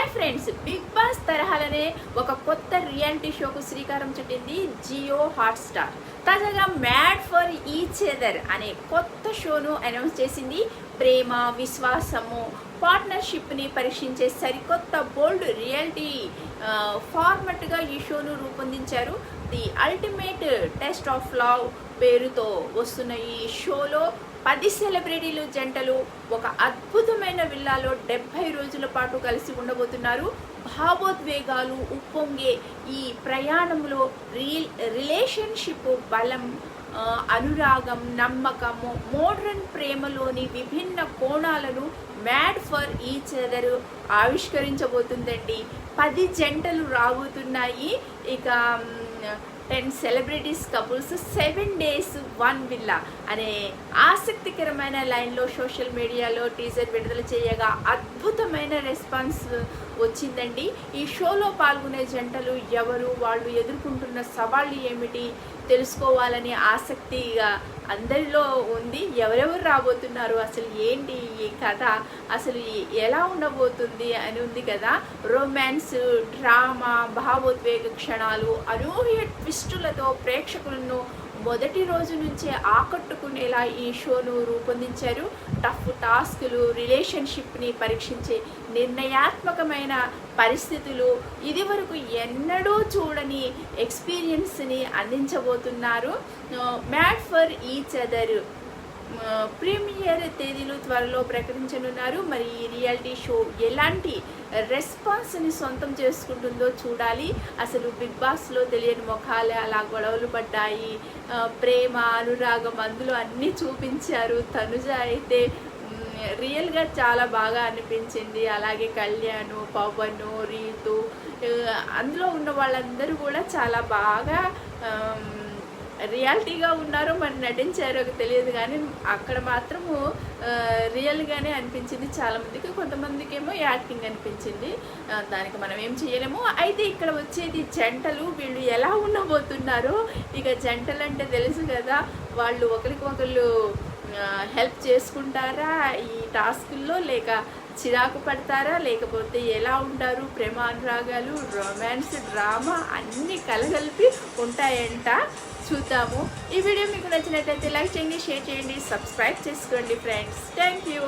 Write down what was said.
Hi friends, big boss తరహాలనే ఒక కొత్త reality షోకు శ్రీకారం చుట్టింది జియో హాట్స్టార్. తాజాగా మ్యాడ్ ఫర్ ఈచ్ అదర్ అనే కొత్త షోను అనౌన్స్ చేసింది. ప్రేమ, విశ్వాసము, పార్ట్నర్షిప్ని పరీక్షించే సరికొత్త బోల్డ్ రియాలిటీ ఫార్మట్గా ఈ షోను రూపొందించారు. The ultimate test of love పేరుతో వస్తున్న ఈ షోలో 10 సెలబ్రిటీలు జంటలు ఒక అద్భుతమైన విల్లాలో 70 రోజుల పాటు కలిసి ఉండబోతున్నారు. భావోద్వేగాలు ఉప్పొంగే ఈ ప్రయాణంలో రిలేషన్షిప్ బలం, అనురాగం, నమ్మకము, మోడ్రన్ ప్రేమలోని విభిన్న కోణాలను మ్యాడ్ ఫర్ ఈచ్ అదర్ ఆవిష్కరించబోతుందండి. 10 జంటలు రాబోతున్నాయి. ఇక 10 సెలబ్రిటీస్ కపుల్స్ 7 days 1 విల్లా అనే ఆసక్తికరమైన లైన్లో సోషల్ మీడియాలో టీజర్ విడుదల చేయగా అద్భుతమైన రెస్పాన్స్ వచ్చిందండి. ఈ షోలో పాల్గొనే జంటలు ఎవరు, వాళ్ళు ఎదుర్కొంటున్న సవాళ్ళు ఏమిటి తెలుసుకోవాలని ఆసక్తిగా అందరిలో ఉంది. ఎవరెవరు రాబోతున్నారు, అసలు ఏంటి ఈ కథ, అసలు ఎలా ఉండబోతుంది అని ఉంది కదా. రొమాన్స్, డ్రామా, భావోద్వేగ క్షణాలు, అనూహ్య ట్విస్టులతో ప్రేక్షకులను మొదటి రోజు నుంచే ఆకట్టుకునేలా ఈ షోను రూపొందించారు. టఫ్ టాస్కులు, రిలేషన్షిప్ని పరీక్షించే నిర్ణయాత్మకమైన పరిస్థితులు, ఇదివరకు ఎన్నడూ చూడని ఎక్స్పీరియన్స్ని అందించబోతున్నారు. Mad for each other premiere తేదీలు త్వరలో ప్రకటించనున్నారు. మరి ఈ రియాలిటీ షో ఎలాంటి రెస్పాన్స్ని సొంతం చేసుకుంటుందో చూడాలి. అసలు బిగ్ బాస్లో తెలియని ముఖాలే అలా గొడవలు పడ్డాయి. ప్రేమ, అనురాగం అందులో అన్నీ చూపించారు. తనుజ అయితే రియల్గా చాలా బాగా అనిపించింది. అలాగే కళ్యాణ్, పవన్, రీతు, అందులో ఉన్న వాళ్ళందరూ కూడా చాలా బాగా రియాలిటీగా ఉన్నారు. మరి నటించారో తెలియదు, కానీ అక్కడ మాత్రము రియల్గానే అనిపించింది చాలామందికి. కొంతమందికి ఏమో యాక్టింగ్ అనిపించింది. దానికి మనం ఏం చేయలేము. అయితే ఇక్కడ వచ్చేది జంటలు, వీళ్ళు ఎలా ఉండబోతున్నారో. ఇక జంటలు అంటే తెలుసు కదా, వాళ్ళు ఒకరికొకరు హెల్ప్ చేసుకుంటారా ఈ టాస్కుల్లో, లేక చిరాకు పడతారా, లేకపోతే ఎలా ఉంటారు, ప్రేమ, అనురాగాలు, రొమాన్స్, డ్రామా అన్నీ కలగలిపి ఉంటాయంట. చూద్దాము. ఈ వీడియో మీకు నచ్చినట్లయితే లైక్ చేయండి, షేర్ చేయండి, సబ్స్క్రైబ్ చేసుకోండి ఫ్రెండ్స్. Thank you.